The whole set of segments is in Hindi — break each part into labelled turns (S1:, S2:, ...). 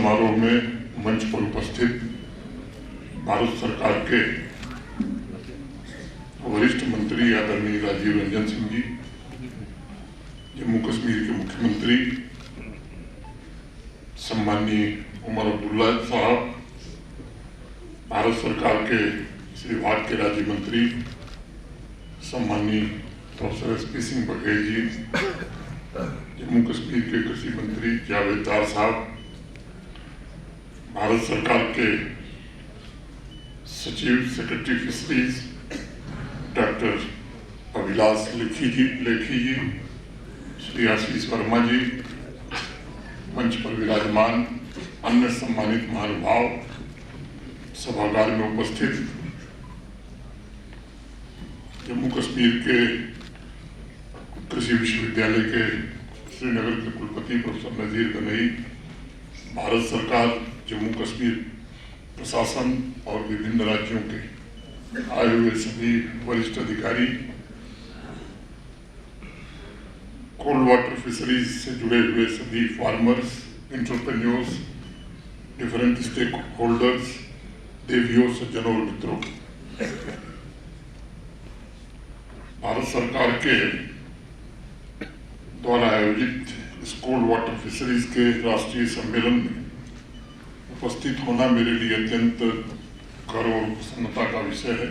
S1: समारोह में मंच पर उपस्थित भारत सरकार के वरिष्ठ मंत्री आदरणीय राजीव रंजन सिंह जी, जम्मू कश्मीर के मुख्यमंत्री सम्माननीय उमर अब्दुल्ला साहब, भारत सरकार के इस विभाग के राज्य मंत्री सम्माननीय प्रोफेसर SP सिंह बघेल जी, जम्मू कश्मीर के कृषि मंत्री जावेददार साहब, भारत सरकार के सचिव secretary fisheries doctor Abhilash Likhi ji, Shri Ashish Verma ji, मंच पर विराजमान अन्य सम्मानित महानुभाव, सभागार में उपस्थित जम्मू कश्मीर के कृषि विश्वविद्यालय के श्रीनगर के कुलपति प्रोफेसर नजीर गनई, भारत सरकार, जम्मू कश्मीर प्रशासन और विभिन्न राज्यों के आए हुए सभी वरिष्ठ अधिकारी, कोल्ड वाटर फिशरीज से जुड़े हुए सभी farmers, entrepreneurs, different stakeholders, देवियों, सज्जनों और मित्रों, भारत सरकार के द्वारा आयोजित इस कोल्ड वाटर फिशरीज के राष्ट्रीय सम्मेलन में उपस्थित होना मेरे लिए अत्यंत गर्व और प्रसन्नता का विषय है।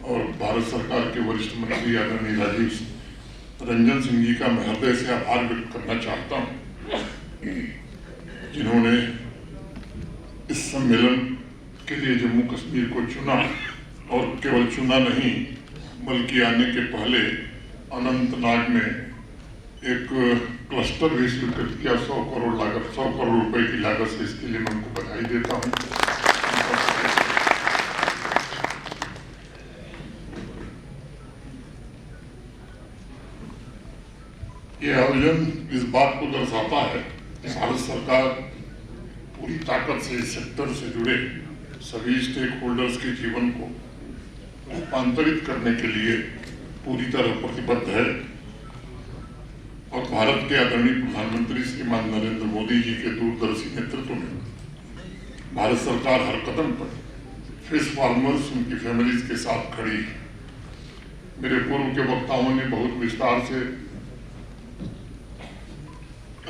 S1: और भारत सरकार के वरिष्ठ मंत्री आदरणीय राजीव रंजन सिंह जी का मैं हृदय से आभार व्यक्त करना चाहता हूँ, जिन्होंने इस सम्मेलन के लिए जम्मू कश्मीर को चुना और केवल चुना नहीं बल्कि आने के पहले अनंतनाग में एक क्लस्टर भी स्वीकृत किया 100 करोड़ रुपए की लागत से। इसके लिए मैं उनको बधाई देता हूँ। ये आयोजन इस बात को दर्शाता है कि भारत सरकार पूरी ताकत से इस सेक्टर से जुड़े सभी स्टेक होल्डर्स के जीवन को रूपांतरित करने के लिए पूरी तरह प्रतिबद्ध है। और भारत के आदरणीय प्रधानमंत्री श्रीमान नरेंद्र मोदी जी के दूरदर्शी नेतृत्व में भारत सरकार हर कदम पर फिश फार्मर्स, उनकी फैमिलीज के साथ खड़ी है। मेरे पूर्व के वक्ताओं ने बहुत विस्तार से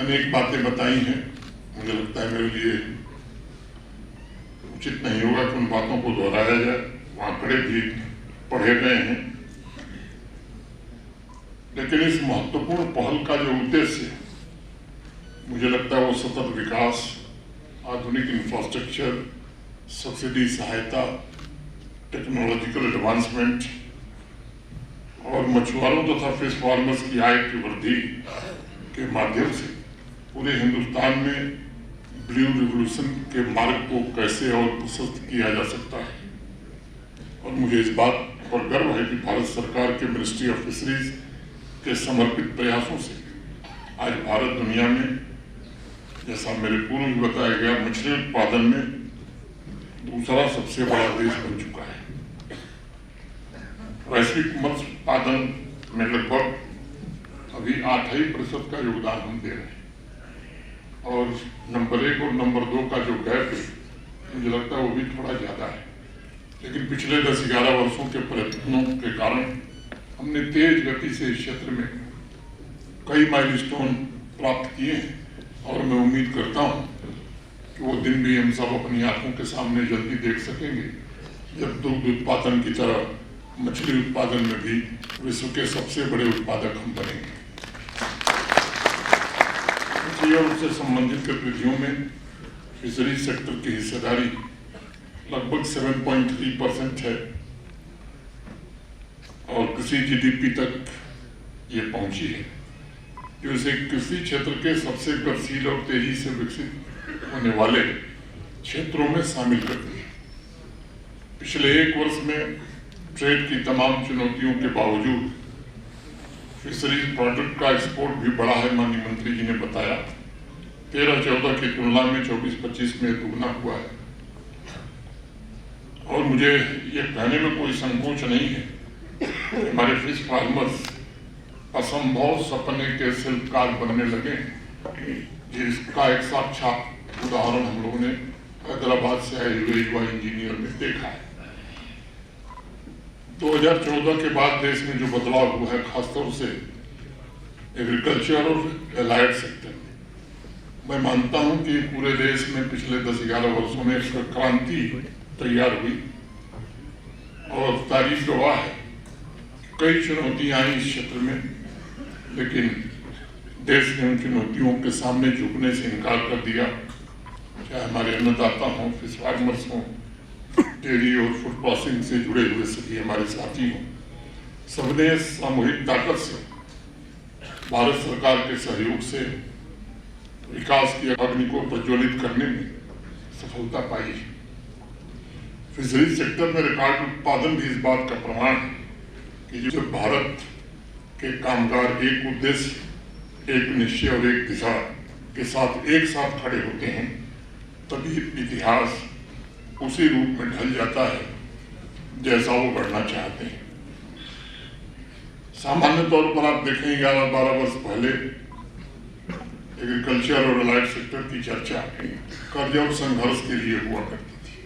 S1: अनेक बातें बताई हैं। मुझे लगता है मेरे लिए उचित नहीं होगा कि उन बातों को दोहराया जाए, आंकड़े भी पढ़े गए हैं। लेकिन इस महत्वपूर्ण पहल का जो उद्देश्य है, मुझे लगता है वो सतत विकास, आधुनिक इंफ्रास्ट्रक्चर, सब्सिडी सहायता, टेक्नोलॉजिकल एडवांसमेंट और मछुआरों तथा फिश फार्मर्स की आय की वृद्धि के माध्यम से पूरे हिंदुस्तान में ब्लू रिवोल्यूशन के मार्ग को कैसे और प्रशस्त किया जा सकता है। और मुझे इस बात पर गर्व है कि भारत सरकार के मिनिस्ट्री ऑफ फिशरीज के समर्पित प्रयासों से आज भारत दुनिया में, जैसा मेरे पूर्व में बताया गया, मछली उत्पादन में दूसरा सबसे बड़ा देश बन चुका है। वैश्विक मत्स्य उत्पादन में लगभग अभी 8% का योगदान हम दे रहे हैं। और नंबर 1 और नंबर 2 का जो गैप है, मुझे लगता है वो भी थोड़ा ज्यादा है। लेकिन पिछले 10-11 वर्षों के प्रयत्नों के कारण हमने तेज गति से इस क्षेत्र में कई माइलस्टोन प्राप्त किए हैं। और मैं उम्मीद करता हूं कि वो दिन भी हम सब अपनी आंखों के सामने जल्दी देख सकेंगे, जब दुग्ध उत्पादन की तरह मछली उत्पादन में भी विश्व के सबसे बड़े उत्पादक हम बनेंगे। और उससे संबंधित गतिविधियों में फिशरी सेक्टर की हिस्सेदारी लगभग 7.3% है और कृषि GDP तक ये पहुंची है, जो इसे कृषि क्षेत्र के सबसे गतिशील और तेजी से विकसित होने वाले क्षेत्रों में शामिल करती है। पिछले 1 वर्ष में ट्रेड की तमाम चुनौतियों के बावजूद फिशरीज प्रोडक्ट का एक्सपोर्ट भी बढ़ा है। माननीय मंत्री जी ने बताया 13-14 की तुलना में 24-25 में दुगना हुआ है। और मुझे ये कहने में कोई संकोच नहीं है कि हमारे फिश फार्मर्स असंभव सपने के शिल्पकार बनने लगे, जिसका एक साक्षात उदाहरण हम लोगों ने हैदराबाद से आए हुए युवा इंजीनियर में देखा है। 2014 के बाद देश में जो बदलाव हुआ है, खासतौर से एग्रीकल्चर और एलाइड सेक्टर में, मैं मानता हूं कि पूरे देश में पिछले 10-11 वर्षों में एक क्रांति तैयार हुई और तारीफ गवाह है। कई चुनौतियां आई इस क्षेत्र में, लेकिन देश ने उन चुनौतियों के सामने झुकने से इनकार कर दिया। चाहे हमारे अन्नदाता हों, फिश फार्मर्स हों, डेयरी और फूड प्रोसेसिंग से जुड़े हुए सभी हमारे साथी हों, सबने सामूहिक ताकत से भारत सरकार के सहयोग से विकास की अग्नि को प्रज्वलित करने में सफलता पाई। फिशरीज सेक्टर में रिकॉर्ड उत्पादन भी इस बात का प्रमाण है कि जब भारत के कामगार एक उद्देश्य, एक निश्चय और एक दिशा के साथ एक साथ खड़े होते हैं, तभी इतिहास उसी रूप में ढल जाता है जैसा वो बढ़ना चाहते हैं। सामान्य तौर पर आप देखें 11-12 वर्ष पहले एग्रीकल्चर और एलाइड सेक्टर की चर्चा कर्ज और संघर्ष के लिए हुआ करती थी।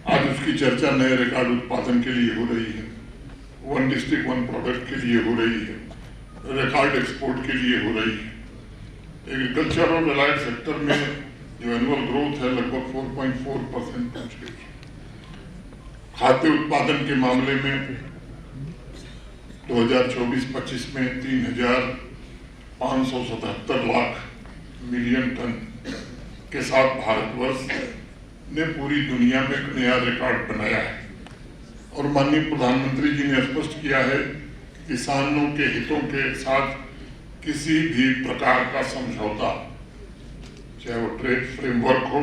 S1: आज उसकी चर्चा नए रिकॉर्ड उत्पादन के लिए हो रही है, वन डिस्ट्रिक्ट वन प्रोडक्ट के लिए हो रही है, रिकॉर्ड एक्सपोर्ट के लिए हो रही है। एग्रीकल्चर और एलाइड सेक्टर में जो एनुअल ग्रोथ है लगभग 4.4% पहुंच गई है। खाद्य उत्पादन के मामले में 2024-25 में 3,577 लाख मिलियन टन के साथ भारतवर्ष ने पूरी दुनिया में एक नया रिकॉर्ड बनाया है। और माननीय प्रधानमंत्री जी ने स्पष्ट किया है कि किसानों के हितों के साथ किसी भी प्रकार का समझौता, चाहे वो ट्रेड फ्रेमवर्क हो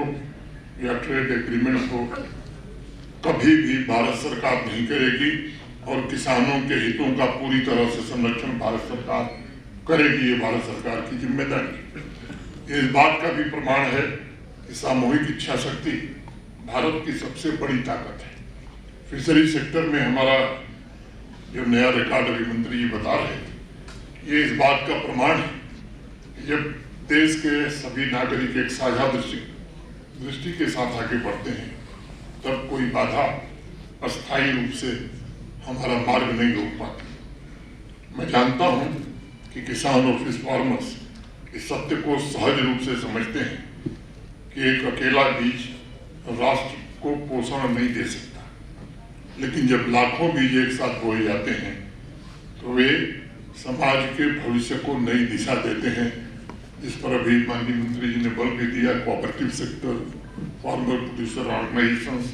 S1: या ट्रेड एग्रीमेंट हो, कभी भी भारत सरकार नहीं करेगी और किसानों के हितों का पूरी तरह से संरक्षण भारत सरकार करेगी। ये भारत सरकार की जिम्मेदारी। इस बात का भी प्रमाण है कि सामूहिक इच्छा शक्ति भारत की सबसे बड़ी ताकत है। फिशरी सेक्टर में हमारा जो नया रिकॉर्ड अभी मंत्री जी बता रहे थे, ये इस बात का प्रमाण है कि जब देश के सभी नागरिक एक साझा दृष्टि के साथ आगे बढ़ते हैं, तब कोई बाधा अस्थायी रूप से हमारा मार्ग नहीं रोक पाती। मैं जानता हूं कि किसान और फिश फार्मर्स इस सत्य को सहज रूप से समझते हैं कि एक अकेला बीज राष्ट्र को पोषण नहीं दे सकता, लेकिन जब लाखों बीज एक साथ बोए जाते हैं तो वे समाज के भविष्य को नई दिशा देते हैं, जिस पर अभी माननीय मंत्री जी ने बल भी दिया। Cooperative sector, farmer producer organisations.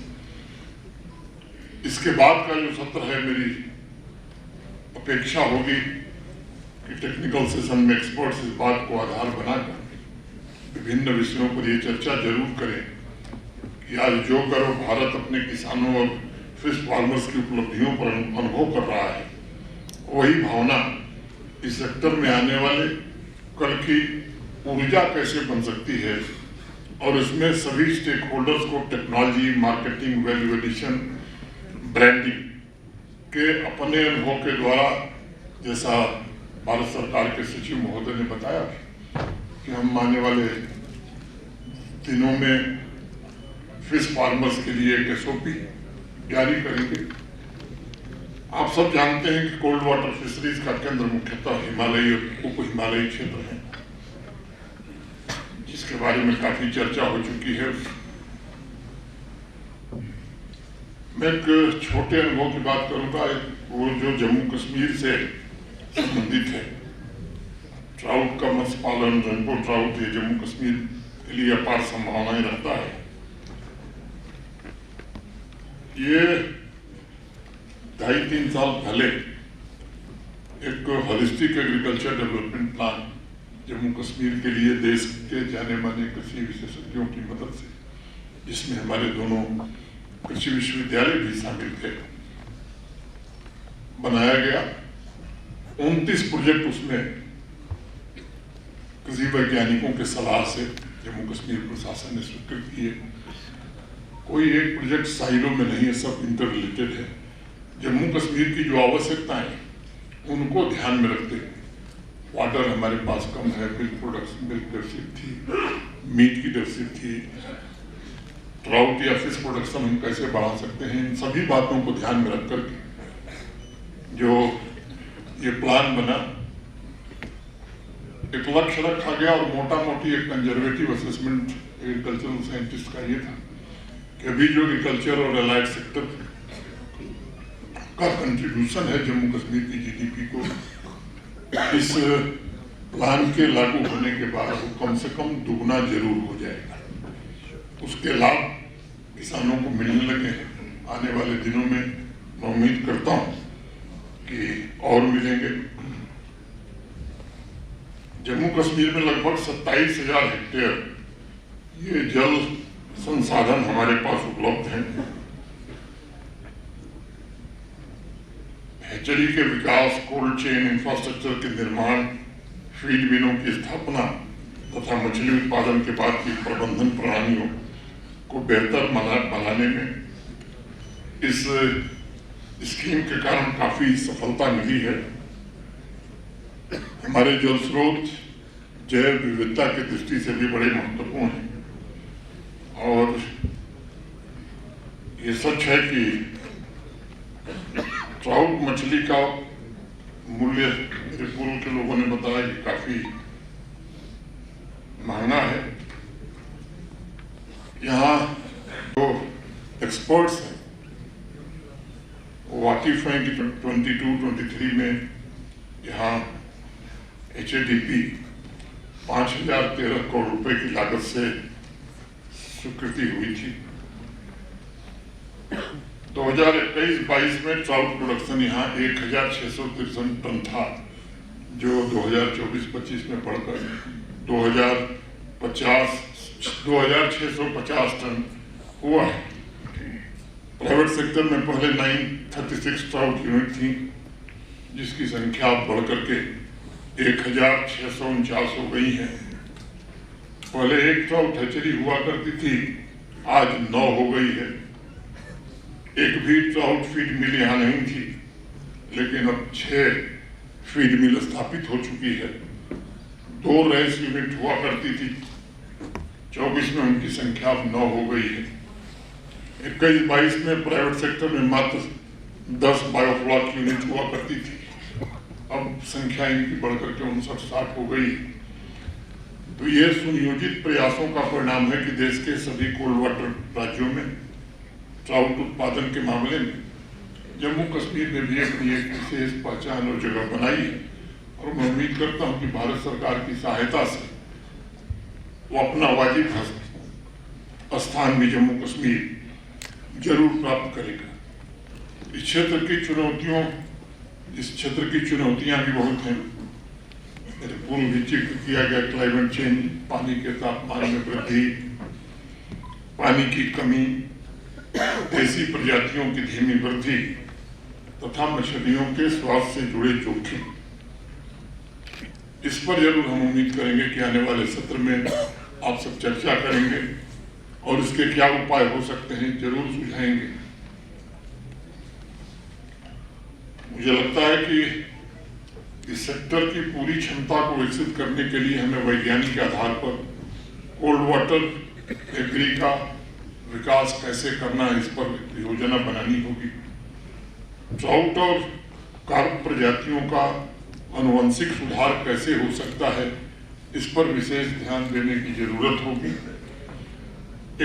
S1: इसके बाद का जो सत्र है, मेरी अपेक्षा होगी कि टेक्निकल सेशन में एक्सपर्ट्स इस बात को आधार बनाकर विभिन्न विषयों पर ये चर्चा जरूर करें कि आज जो करो भारत अपने किसानों और फिश फार्मर्स की उपलब्धियों पर अनुभव कर रहा है, वही भावना इस सेक्टर में आने वाले कल की ऊर्जा कैसे बन सकती है, और इसमें सभी स्टेक होल्डर्स को technology, marketing, value addition, branding के अपने अनुभव के द्वारा, जैसा भारत सरकार के सचिव महोदय ने बताया कि हम आने वाले दिनों में फिश फार्मर्स के लिए एक SOP जारी करेंगे। आप सब जानते हैं कि कोल्ड वाटर फिशरीज का केंद्र मुख्यतः हिमालयी और उप हिमालयी क्षेत्र है, जिसके बारे में काफी चर्चा हो चुकी है। मैं एक छोटे अनुभव की बात करूंगा, वो जो जम्मू कश्मीर से संबंधित है। ट्राउट का मत्स्य पालन, रेनबो ट्राउट, ये जम्मू कश्मीर के लिए अपार संभावनाएं रखता है। ये 2.5-3 साल पहले एक holistic agriculture development plan Jammu Kashmir के लिए देश के जाने माने कृषि विशेषज्ञों की मदद से, जिसमें हमारे दोनों कृषि विश्वविद्यालय भी शामिल थे, बनाया गया। 29 प्रोजेक्ट उसमें कृषि वैज्ञानिकों के सलाह से जम्मू कश्मीर प्रशासन ने स्वीकृत किए। कोई एक प्रोजेक्ट साइलो में नहीं है, सब इंटर रिलेटेड है। जम्मू कश्मीर की जो आवश्यकताएं उनको ध्यान में रखते, वाटर हमारे पास कम है, मिल्क प्रोडक्शन, मिल्क डेफिसिट थी, मीट की डेफिसिट थी, ट्राउट या फिश प्रोडक्शन हम कैसे बढ़ा सकते हैं, इन सभी बातों को ध्यान में रख करके जो ये प्लान बना, एक लक्ष्य रखा गया और मोटा मोटी एक कंजर्वेटिव असेसमेंट एग्रीकल्चरल साइंटिस्ट का ये था कि अभी जो एग्रीकल्चर और एलाइड सेक्टर का कंट्रीब्यूशन है जम्मू कश्मीर की जीडीपी को, इस प्लान के लागू होने के बाद वो कम से कम दुगना जरूर हो जाएगा। उसके लाभ किसानों को मिलने लगे हैं। आने वाले दिनों में मैं उम्मीद करता हूं कि और मिलेंगे। जम्मू कश्मीर में लगभग 27,000 हेक्टेयर ये जल संसाधन हमारे पास उपलब्ध हैं। हैचरी के विकास, कोल्ड चेन इंफ्रास्ट्रक्चर के निर्माण, फीड मिलों की स्थापना तथा मछली उत्पादन के बाद की प्रबंधन प्रणालियों को बेहतर बनाने में इस स्कीम के कारण काफी सफलता मिली है। हमारे जल स्रोत जैव विविधता की दृष्टि से भी बड़े महत्वपूर्ण हैं और ये सच है कि ट्राउट मछली का मूल्य मेरे पूर्व के लोगों ने बताया कि काफी महंगा है। यहाँ जो एक्सपर्ट्स हैं वो वाकिफ हैं कि 22-23 में यहाँ HADP 5,013 करोड़ रुपए की लागत से स्वीकृति हुई थी। 2021-22 में ट्राउट प्रोडक्शन यहाँ 1,663 टन था, जो 2024-25 में बढ़कर 2,650 टन हुआ है। प्राइवेट सेक्टर में पहले 936 ट्राउट यूनिट थी, जिसकी संख्या बढ़कर के 1,649 हो गई है। पहले एक ट्राउट हैचरी हुआ करती थी, आज 9 हो गई है। एक भी ट्राउट फीड मिल यहाँ नहीं थी, लेकिन अब 6 फीड मिल स्थापित हो चुकी है। 2 रेस यूनिट हुआ करती थी, 24 में उनकी संख्या अब 9 हो गई है। 21-22 में प्राइवेट सेक्टर में मात्र 10 बायोफ्लॉक यूनिट हुआ करती थी, अब संख्या इनकी बढ़कर के 59-60 हो गई। तो ये सुनियोजित प्रयासों का परिणाम है कि देश के सभी कोल्ड वाटर राज्यों में ट्राउट उत्पादन के मामले में जम्मू कश्मीर ने भी अपनी एक विशेष पहचान और जगह बनाई है और मैं उम्मीद करता हूं कि भारत सरकार की सहायता से वो अपना वाजिब स्थान भी जम्मू कश्मीर जरूर प्राप्त करेगा। इस क्षेत्र की चुनौतियां भी बहुत हैं। मेरे पूर्व भी जिक्र किया गया क्लाइमेट चेंज, पानी के तापमान में वृद्धि, पानी की कमी, देसी प्रजातियों की धीमी वृद्धि तथा मछलियों के स्वास्थ्य से जुड़े जोखिम, इस पर जरूर हम उम्मीद करेंगे कि आने वाले सत्र में आप सब चर्चा करेंगे और इसके क्या उपाय हो सकते हैं जरूर सुझाएंगे। मुझे लगता है कि इस सेक्टर की पूरी क्षमता को विकसित करने के लिए हमें वैज्ञानिक आधार पर कोल्ड वाटर एग्री का विकास कैसे करना है, इस पर योजना बनानी होगी। ट्राउट और कार्प प्रजातियों का आनुवंशिक सुधार कैसे हो सकता है, इस पर विशेष ध्यान देने की जरूरत होगी।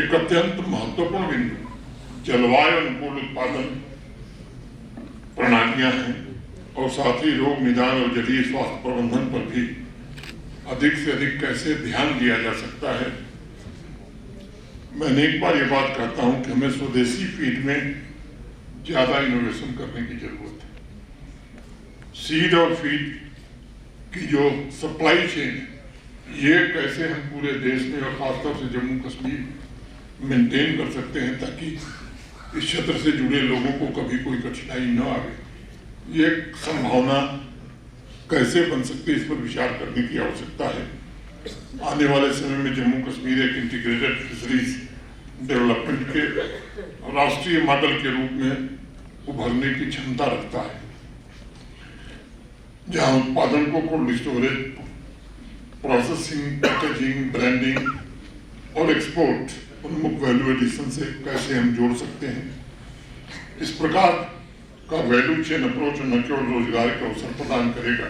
S1: एक अत्यंत महत्वपूर्ण बिंदु जलवायु अनुकूल उत्पादन प्रणालियां हैं और साथ ही रोग निदान और जलीय स्वास्थ्य प्रबंधन पर भी अधिक से अधिक कैसे ध्यान दिया जा सकता है। मैं अनेक बार ये बात कहता हूं कि हमें स्वदेशी फीड में ज्यादा इनोवेशन करने की जरूरत है। सीड और फीड की जो सप्लाई चेन है, ये कैसे हम पूरे देश में और खासतौर से जम्मू कश्मीर मेंटेन कर सकते हैं ताकि इस क्षेत्र से जुड़े लोगों को कभी कोई कठिनाई न आवे। ये संभावना कैसे बन सकती है, इस पर विचार करने की आवश्यकता है। आने वाले समय में जम्मू कश्मीर एक इंटीग्रेटेड फिशरीज डेवलपमेंट के राष्ट्रीय मॉडल के रूप में उभरने की क्षमता रखता है, जहां उत्पादन को cold storage, processing, packaging, branding और एक्सपोर्ट उन्मुख वैल्यू एडिशन से कैसे हम जोड़ सकते हैं। इस प्रकार का वैल्यू चेन अप्रोच न केवल रोजगार के अवसर प्रदान करेगा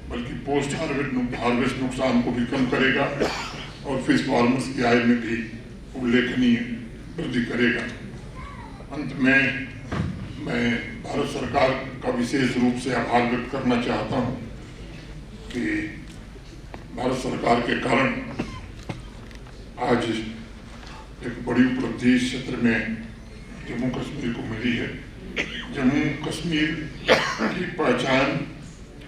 S1: बल्कि पोस्ट हार्वेस्ट नुकसान को भी कम करेगा और फिश फार्मर्स की आय में भी उल्लेखनीय वृद्धि करेगा। अंत में मैं भारत सरकार का विशेष रूप से आभार व्यक्त करना चाहता हूं कि भारत सरकार के कारण आज एक बड़ी उपलब्धि इस क्षेत्र में जम्मू कश्मीर को मिली है। जम्मू कश्मीर की पहचान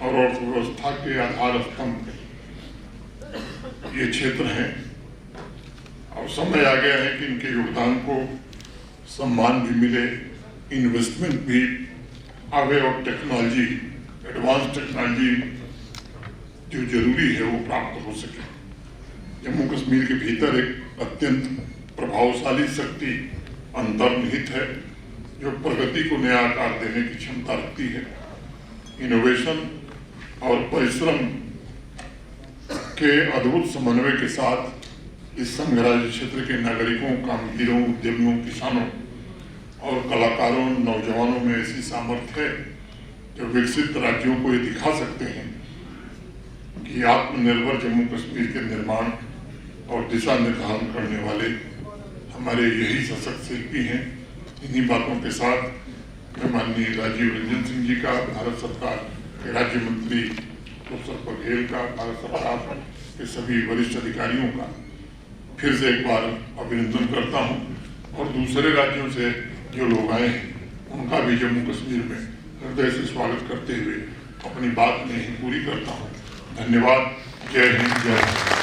S1: और अर्थव्यवस्था के आधार स्तंभ ये क्षेत्र है और समय आ गया है कि इनके योगदान को सम्मान भी मिले, इन्वेस्टमेंट भी आगे और टेक्नोलॉजी, एडवांस टेक्नोलॉजी जो जरूरी है वो प्राप्त हो सके। जम्मू कश्मीर के भीतर एक अत्यंत प्रभावशाली शक्ति अंतर्निहित है जो प्रगति को नया आकार देने की क्षमता रखती है। इनोवेशन और परिश्रम के अद्भुत समन्वय के साथ इस संघ राज्य क्षेत्र के नागरिकों, कामगारों, उद्यमियों, किसानों और कलाकारों, नौजवानों में ऐसी सामर्थ्य है जो विकसित राज्यों को ये दिखा सकते हैं कि आत्मनिर्भर जम्मू कश्मीर के निर्माण और दिशा निर्धारण करने वाले हमारे यही सशक्त शिल्पी हैं। इन्हीं बातों के साथ मैं माननीय राजीव रंजन सिंह जी का, भारत सरकार के राज्य मंत्री प्रोफेसर बघेल का, भारत सरकार के सभी वरिष्ठ अधिकारियों का फिर से एक बार अभिनंदन करता हूं और दूसरे राज्यों से जो लोग आए हैं उनका भी जम्मू कश्मीर में हृदय से स्वागत करते हुए अपनी बात में ही पूरी करता हूं। धन्यवाद। जय हिंद, जय भारत।